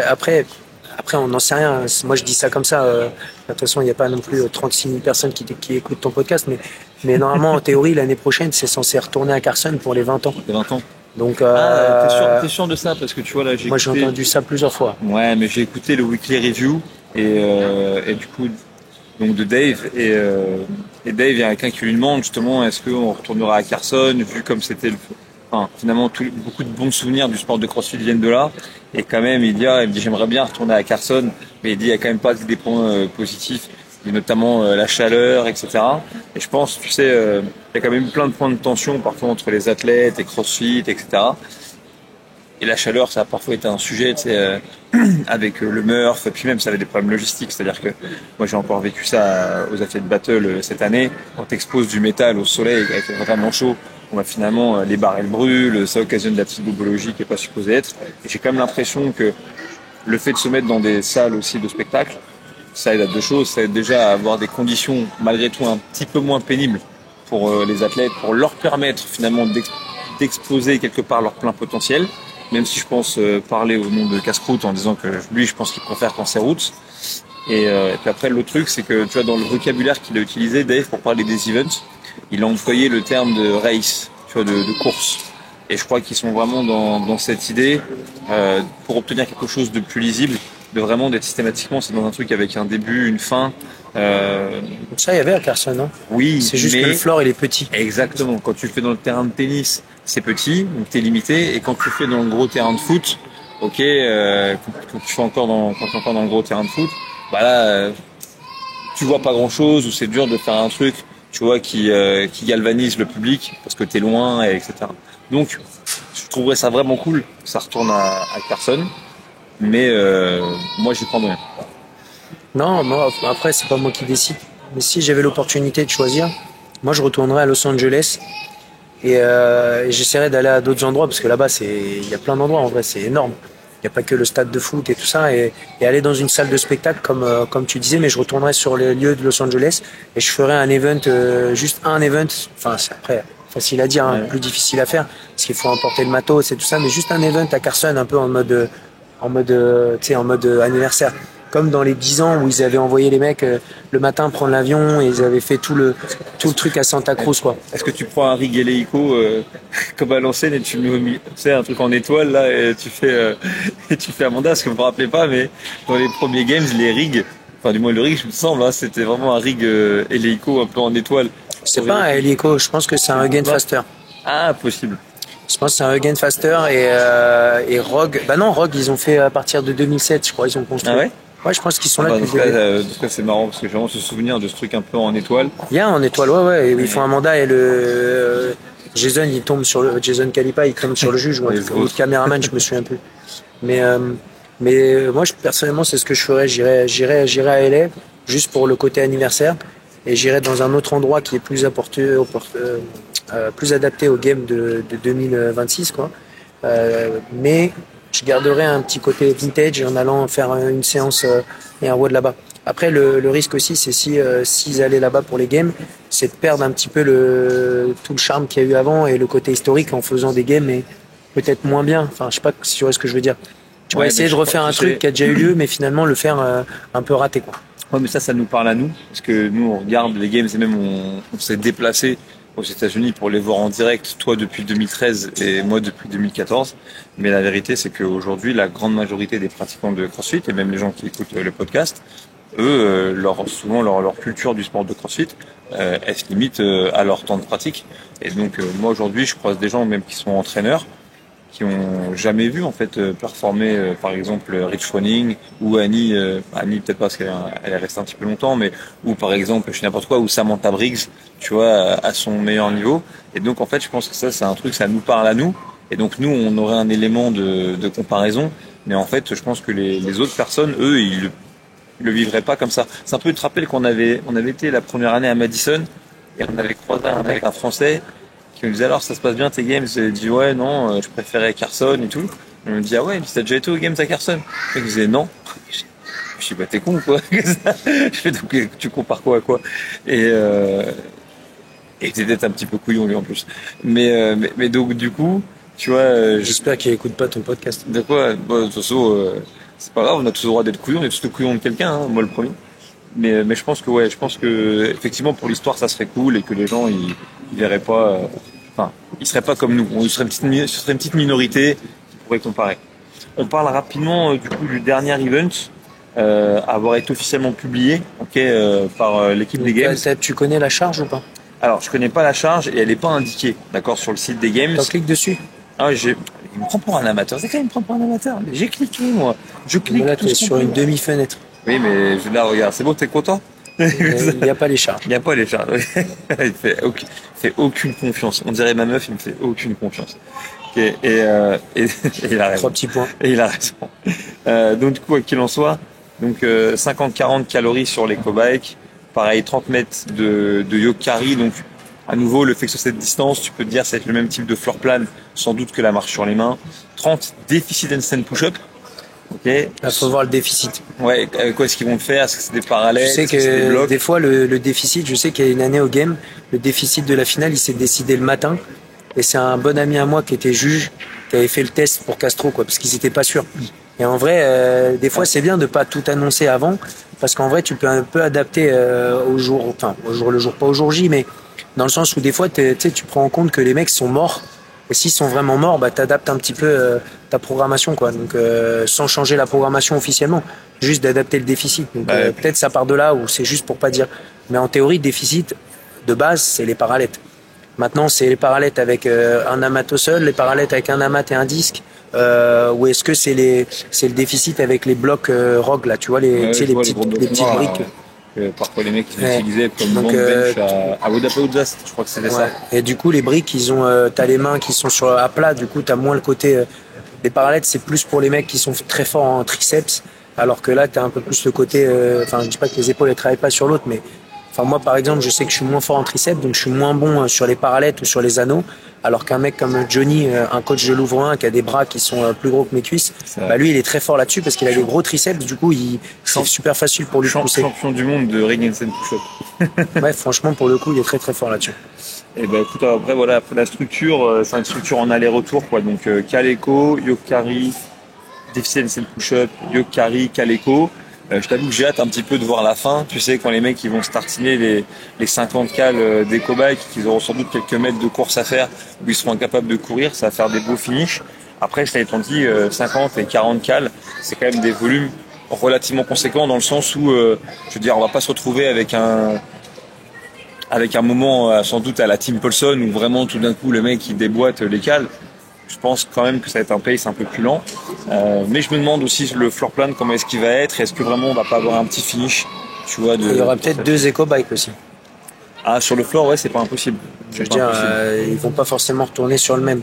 Après, on n'en sait rien. Moi, je dis ça comme ça. De toute façon, il n'y a pas non plus 36 000 personnes qui écoutent ton podcast. Mais normalement, en théorie, l'année prochaine, c'est censé retourner à Carson pour les 20 ans. Les 20 ans. Donc, t'es sûr de ça? Parce que tu vois, là, j'ai entendu ça plusieurs fois. Ouais, mais j'ai écouté le Weekly Review et du coup, donc de Dave. Et Dave, il y a quelqu'un qui lui demande justement, est-ce qu'on retournera à Carson, vu comme c'était finalement, beaucoup de bons souvenirs du sport de CrossFit viennent de là. Et quand même, il me dit, j'aimerais bien retourner à Carson, mais il dit, il y a quand même pas des points positifs, et notamment la chaleur, etc. Et je pense, tu sais, il y a quand même plein de points de tension parfois entre les athlètes et CrossFit, etc. Et la chaleur, ça a parfois été un sujet, tu sais, avec le Murph, puis même ça avait des problèmes logistiques. C'est-à-dire que moi, j'ai encore vécu ça aux athlètes battle cette année. Quand t'exposes du métal au soleil, avec vraiment chaud, finalement, les barres, elles brûlent, ça occasionne de la petite bobologie qui n'est pas supposée être. Et j'ai quand même l'impression que le fait de se mettre dans des salles aussi de spectacle, ça aide à 2 choses. Ça aide déjà à avoir des conditions, malgré tout, un petit peu moins pénibles pour les athlètes, pour leur permettre finalement d'exposer quelque part leur plein potentiel. Même si je pense parler au nom de Casse-Croûte en disant que lui, je pense qu'il préfère quand c'est route. Et puis après, l'autre truc, c'est que tu vois, dans le vocabulaire qu'il a utilisé, Dave, pour parler des events, il a employé le terme de race, tu vois, de course. Et je crois qu'ils sont vraiment dans cette idée, pour obtenir quelque chose de plus lisible, de vraiment d'être systématiquement, c'est dans un truc avec un début, une fin. Ça, il y avait à Carson, non? Oui, c'est juste que le floor, il est petit. Exactement. Quand tu le fais dans le terrain de tennis, c'est petit, donc t'es limité. Et quand tu le fais dans le gros terrain de foot, quand tu fais encore dans le gros terrain de foot, bah là, tu vois pas grand chose, ou c'est dur de faire un truc tu vois, qui galvanise le public parce que t'es loin, et etc. Donc, je trouverais ça vraiment cool que ça retourne à Carson, mais moi, j'y prendrais. Non, moi, après, c'est pas moi qui décide. Mais si j'avais l'opportunité de choisir, moi, je retournerais à Los Angeles et j'essaierais d'aller à d'autres endroits parce que là-bas, il y a plein d'endroits en vrai, c'est énorme. Il n'y a pas que le stade de foot et tout ça et aller dans une salle de spectacle comme tu disais, mais je retournerais sur les lieux de Los Angeles et je ferais un event, juste un event. Enfin, c'est après facile à dire, plus difficile à faire parce qu'il faut emporter le matos et tout ça, mais juste un event à Carson un peu en mode anniversaire. Comme dans les 10 ans où ils avaient envoyé les mecs le matin prendre l'avion et ils avaient fait tout le truc à Santa Cruz, quoi. Est-ce que tu prends un rig hélico comme à l'ancienne et tu sais, un truc en étoile là et tu fais Amanda, parce que vous me rappelez pas, mais dans les premiers games, les rigs, enfin du moins le rig, je me semble, c'était vraiment un rig hélico un peu en étoile. C'est pas un hélico, je pense que c'est un Again Faster. Ah, possible. Je pense que c'est un Again Faster et Rogue. Bah non, Rogue, ils ont fait à partir de 2007, je crois, ils ont construit. Ah ouais? Ouais, je pense qu'ils sont là depuis le début. En tout cas, c'est marrant parce que j'ai vraiment ce souvenir de ce truc un peu en étoile. Il y a en étoile, ouais. Et ils font un mandat et Jason, il tombe sur Jason Calipa, il tombe sur le juge ou le caméraman, je me souviens plus. Mais moi, personnellement, c'est ce que je ferais. J'irais à LA juste pour le côté anniversaire et j'irais dans un autre endroit qui est plus plus adapté au game de 2026, quoi. Mais je garderai un petit côté vintage en allant faire une séance et un WOD là-bas. Après, le risque aussi, c'est s'ils allaient là-bas pour les games, c'est de perdre un petit peu tout le charme qu'il y a eu avant et le côté historique en faisant des games, mais peut-être moins bien. Enfin, je sais pas si tu vois ce que je veux dire. Tu vas essayer de refaire un truc qui a déjà eu lieu, mais finalement le faire un peu raté, quoi. Ouais, mais ça nous parle à nous, parce que nous, on regarde les games et même on s'est déplacé aux États-Unis pour les voir en direct, toi depuis 2013 et moi depuis 2014. Mais la vérité, c'est qu'aujourd'hui, la grande majorité des pratiquants de CrossFit et même les gens qui écoutent le podcast, eux, souvent leur culture du sport de CrossFit, elle se limite à leur temps de pratique. Et donc, moi aujourd'hui, je croise des gens même qui sont entraîneurs, qui ont jamais vu en fait performer par exemple Rich Froning ou Annie peut-être pas parce qu'elle est restée un petit peu longtemps, mais ou par exemple je sais n'importe quoi, ou Samantha Briggs, tu vois, à son meilleur niveau. Et donc en fait je pense que ça c'est un truc, ça nous parle à nous, et donc nous on aurait un élément de comparaison, mais en fait je pense que les autres personnes, eux, ils le vivraient pas comme ça. C'est un peu, tu te rappelles qu'on avait été la première année à Madison et on avait croisé un mec, un Français, qui me disait alors ça se passe bien tes games. J'ai dit ouais non, je préférais Carson et tout. On me dit ah ouais, mais t'as déjà été aux games à Carson? Je me disais non. Je dis bah t'es con ou quoi? Je fais donc tu compares quoi à quoi? Et t'étais un petit peu couillon lui en plus. Mais donc du coup tu vois. J'espère qu'il écoute pas ton podcast. De quoi? Bon, de toute façon c'est pas grave, on a tous le droit d'être couillon, on est tous le couillon de quelqu'un, hein, moi le premier. Mais je pense que effectivement pour l'histoire ça serait cool et que les gens ils verraient pas. Ils seraient pas comme nous. Ce serait une petite minorité qui pourrait comparer. On parle rapidement du coup du dernier event avoir été officiellement publié, par l'équipe des Games. Tu connais la charge ou pas? Alors je connais pas la charge et elle est pas indiquée, d'accord, sur le site des Games. Tu cliques dessus. Ah il me prend pour un amateur. C'est quand il me prend pour un amateur. Mais j'ai cliqué moi. Je clique. Là tu es sur une demi-fenêtre. Oui mais là regarde, c'est bon, t'es content? Il n'y a pas les charges. Il n'y a pas les charges. Il fait aucune confiance. On dirait ma meuf, il me fait aucune confiance. Et il a raison. 3 petits points. Et il a raison. Donc du coup, quoi qu'il en soit, donc 50-40 calories sur l'éco-bike. Pareil, 30 mètres de yoke carry. Donc à nouveau, le fait que sur cette distance, tu peux te dire, ça va être le même type de floor plan, sans doute que la marche sur les mains. 30 déficit handstand push-up. Il faut voir le déficit. Ouais, quoi est-ce qu'ils vont le faire? Est-ce que c'est des parallèles? Je sais que des fois le déficit, je sais qu'il y a une année au game, le déficit de la finale, il s'est décidé le matin. Et c'est un bon ami à moi qui était juge, qui avait fait le test pour Castro, quoi, parce qu'ils étaient pas sûrs. Et en vrai, des fois c'est bien de pas tout annoncer avant, parce qu'en vrai tu peux un peu adapter au jour le jour, pas au jour J, mais dans le sens où des fois tu prends en compte que les mecs sont morts. Et s'ils sont vraiment morts, bah t'adaptes un petit peu ta programmation, quoi. Donc sans changer la programmation officiellement, juste d'adapter le déficit. Donc peut-être ça part de là ou c'est juste pour pas dire. Mais en théorie, déficit de base, c'est les parallèles. Maintenant, c'est les parallèles avec un amat au sol, les parallèles avec un amat et un disque. Ou est-ce que c'est le déficit avec les blocs ROG là, tu vois les petites briques. parfois les mecs ils utilisaient comme bench à Wodapalooza, je crois que c'était ça. Et du coup les briques ils ont t'as les mains qui sont à plat, du coup t'as moins le côté les parallettes c'est plus pour les mecs qui sont très forts en triceps, alors que là t'as un peu plus le côté je dis pas que les épaules elles travaillent pas sur l'autre, mais moi par exemple je sais que je suis moins fort en triceps, donc je suis moins bon sur les parallettes ou sur les anneaux, alors qu'un mec comme Johnny, un coach de Louvre 1 qui a des bras qui sont plus gros que mes cuisses, lui il est très fort là-dessus parce qu'il a des gros triceps, du coup c'est super facile pour lui de pousser. Champion du monde de ring handstand push-up. Ouais, franchement pour le coup il est très très fort là-dessus. Et écoute, après la structure, c'est une structure en aller-retour quoi, donc Kaleko, Yoke-Carry, Deficit handstand push-up, Yoke-Carry, Kaleko. Je t'avoue que j'ai hâte un petit peu de voir la fin. Tu sais, quand les mecs ils vont startiner les 50 cales des cobayes, qu'ils auront sans doute quelques mètres de course à faire, où ils seront incapables de courir, ça va faire des beaux finishes. Après, je t'avais dit, 50 et 40 cales, c'est quand même des volumes relativement conséquents dans le sens où, je veux dire, on va pas se retrouver avec un moment sans doute à la Team Paulson où vraiment tout d'un coup le mec il déboîte les cales. Je pense quand même que ça va être un pace un peu plus lent. Mais je me demande aussi le floor plan, comment est-ce qu'il va être. Est-ce que vraiment on va pas avoir un petit finish, tu vois, il y aura peut-être 2 éco-bikes aussi. Ah, sur le floor, ouais, c'est pas impossible. Je veux dire, ils vont pas forcément retourner sur le même.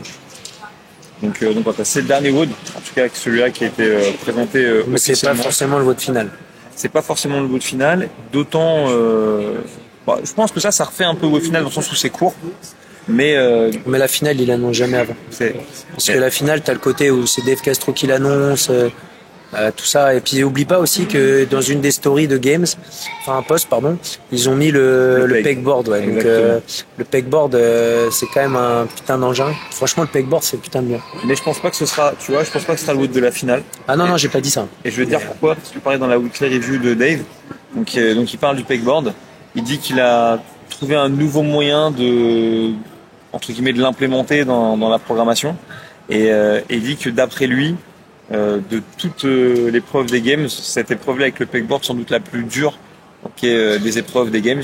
Donc c'est le dernier WOD, en tout cas celui-là qui a été présenté. Mais c'est pas forcément le WOD final. C'est pas forcément le WOD final, d'autant. Je pense que ça refait un peu WOD final dans le sens où c'est court. Mais la finale, il l'annonce jamais avant. Parce que la finale, t'as le côté où c'est Dave Castro qui l'annonce, tout ça. Et puis, oublie pas aussi que dans une des stories de Games, un post, pardon, ils ont mis le pegboard. Ouais. Donc, le pegboard, c'est quand même un putain d'engin. Franchement, le pegboard, c'est putain de bien. Mais je pense pas que ce sera, tu vois, je pense pas que ce sera le WOD de la finale. Ah non, j'ai pas dit ça. Et je vais te dire pourquoi. Parce que tu parlais dans la weekly review de Dave. Donc il parle du pegboard. Il dit qu'il a trouvé un nouveau moyen entre guillemets de l'implémenter dans la programmation et il dit que d'après lui de toutes les épreuves des games, cette épreuve-là avec le pegboard sans doute la plus dure des épreuves des games,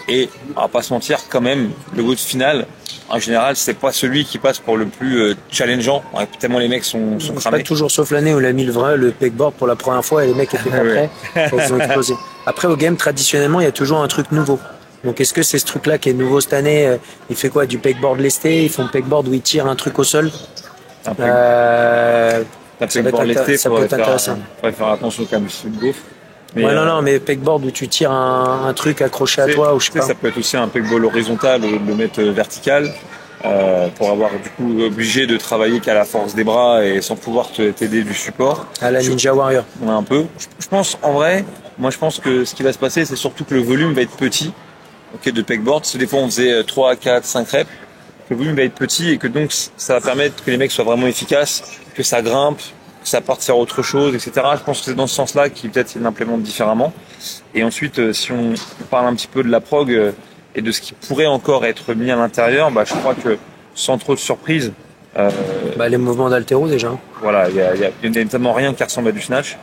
et on va pas se mentir quand même, le WOD final en général c'est pas celui qui passe pour le plus challengeant, tellement les mecs sont cramés. Pas toujours, sauf l'année où il a mis le pegboard pour la première fois et les mecs étaient pas prêts, ils ont explosé. Après au game traditionnellement il y a toujours un truc nouveau. Donc est-ce que c'est ce truc-là qui est nouveau cette année? Il fait quoi? Du pegboard lesté? Ils font pegboard où ils tirent un truc au sol? Ça peut être intéressant. Faudrait faire attention quand même sur le gaufre. Mais pegboard où tu tires un truc accroché à toi ou je sais pas. Ça peut être aussi un pegboard horizontal ou de le mettre vertical pour avoir du coup obligé de travailler qu'à la force des bras et sans pouvoir t'aider du support. À la Ninja Warrior. Ouais, un peu. Je pense en vrai, moi je pense que ce qui va se passer c'est surtout que le volume va être petit. De pegboard, des fois on faisait 3, 4, 5 reps, le volume va être petit et que donc ça va permettre que les mecs soient vraiment efficaces, que ça grimpe, que ça parte sur autre chose, etc. Je pense que c'est dans ce sens-là qu'il peut-être l'implémente différemment. Et ensuite, si on parle un petit peu de la prog et de ce qui pourrait encore être mis à l'intérieur, je crois que sans trop de surprise. Les mouvements d'haltéro déjà. Voilà, il y a notamment rien qui ressemble à du snatch.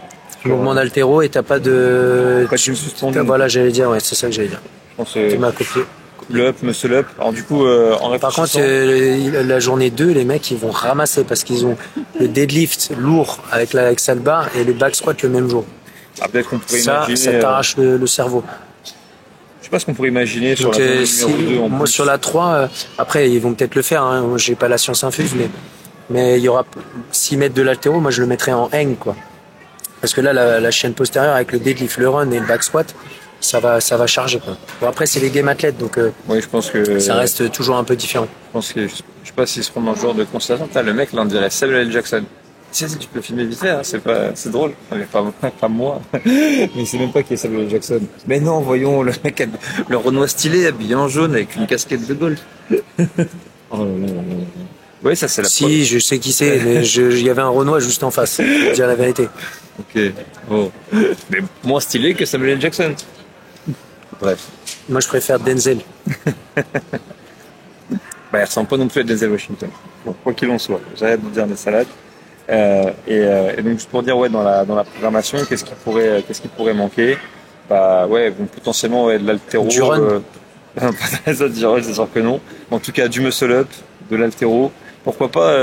Le mouvement d'haltéro et t'as pas de. Pas de suspendu. Voilà, j'allais dire, ouais, c'est ça que j'allais dire. Tu m'as copié. Le up, muscle up. Alors du coup, en réfléchissant... Par contre, la journée 2, les mecs, ils vont ramasser parce qu'ils ont le deadlift lourd avec sa barre et le back squat le même jour. Peut-être qu'on pourrait imaginer... Ça t'arrache le cerveau. Je sais pas ce qu'on pourrait imaginer sur la numéro 2. Moi, sur la 3, après, ils vont peut-être le faire. Hein. Moi, j'ai pas la science infuse, mais il y aura... S'ils mettent de l'haltéro, moi, je le mettrais en hang, quoi. Parce que là, la chaîne postérieure avec le deadlift, le run et le back squat, ça va charger, quoi. Bon, après c'est les game athlètes donc oui, je pense que ça reste toujours un peu différent. Je sais pas s'ils seront dans le genre de constellation. Le mec là on dirait Samuel L. Jackson. Tu sais, si tu peux filmer vite fait, hein, c'est drôle. Mais pas moi. Mais c'est même pas qui est Samuel L. Jackson. Mais non, voyons le mec, le Renoir stylé habillé en jaune avec une casquette de golf. Oh là là. Oui, ça c'est la. Si, je sais qui c'est, mais il y avait un Renoir juste en face. Pour dire la vérité. Ok. Bon. Mais moins stylé que Samuel L. Jackson. Bref. Moi, je préfère Denzel. Il ressemble pas non plus à Denzel Washington. Bon, quoi qu'il en soit, j'arrête de dire des salades. Et donc, juste pour dire, dans la programmation, qu'est-ce qui pourrait manquer? Potentiellement, de l'haltéro. Du run. Pas du run, c'est sûr que non. En tout cas, du muscle up, de l'haltéro. Pourquoi pas,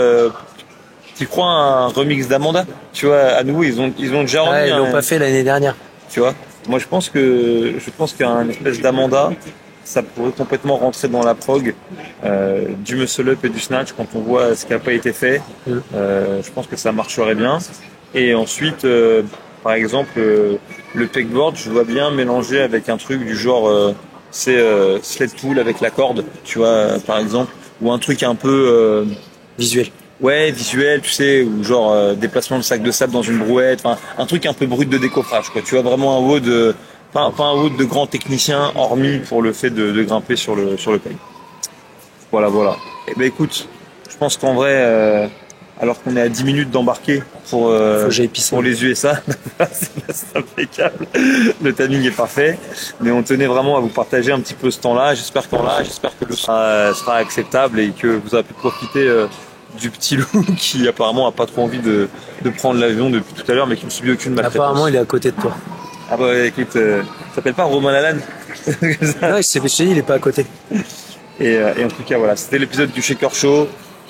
tu crois un remix d'Amanda? Tu vois, à nouveau, ils ont déjà remis. Ils l'ont pas fait l'année dernière. Tu vois? Moi, je pense qu'un espèce d'Amanda, ça pourrait complètement rentrer dans la prog du muscle-up et du snatch quand on voit ce qui n'a pas été fait. Je pense que ça marcherait bien. Et ensuite, par exemple, le pegboard, je vois bien mélanger avec un truc du genre, sled pull avec la corde, tu vois, par exemple, ou un truc un peu Visuel. ouais, visuel, tu sais, ou genre déplacement de sac de sable dans une brouette, enfin un truc un peu brut de décoffrage, quoi. Tu vois, vraiment un WOD, pas un WOD de grand technicien, hormis pour le fait de grimper sur le peg. Voilà. Et ben écoute, je pense qu'en vrai, alors qu'on est à 10 minutes d'embarquer pour les USA, c'est impeccable. Le timing est parfait, mais on tenait vraiment à vous partager un petit peu ce temps-là. J'espère que le sera acceptable et que vous aurez pu profiter du petit loup qui apparemment a pas trop envie de prendre l'avion depuis tout à l'heure, mais qui ne subit aucune maltraitance. Apparemment, il est à côté de toi. Ah bah écoute, ça s'appelle pas Romain Lalanne. Non, il est pas à côté. Et en tout cas, voilà, c'était l'épisode du Shaker Show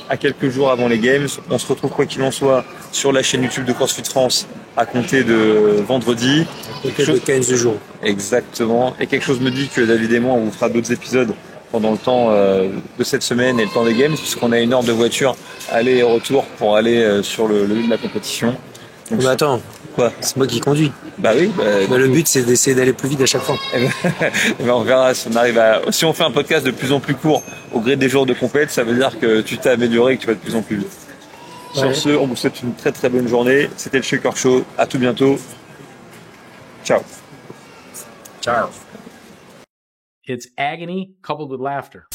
à quelques jours avant les Games. On se retrouve quoi qu'il en soit sur la chaîne YouTube de CrossFit France à compter de vendredi. De 15 jours. Exactement. Et quelque chose me dit que David et moi, on vous fera d'autres épisodes pendant le temps de cette semaine et le temps des Games, puisqu'on a une heure de voiture aller et retour pour aller sur le lieu de la compétition. Donc, mais attends, quoi ? C'est moi qui conduis. Bah oui. Le but, c'est d'essayer d'aller plus vite à chaque fois. On verra si on arrive si on fait un podcast de plus en plus court au gré des jours de compète, ça veut dire que tu t'es amélioré et que tu vas de plus en plus vite. Ouais. Sur ce, on vous souhaite une très très bonne journée. C'était le Shaker Show. À tout bientôt. Ciao. It's agony coupled with laughter.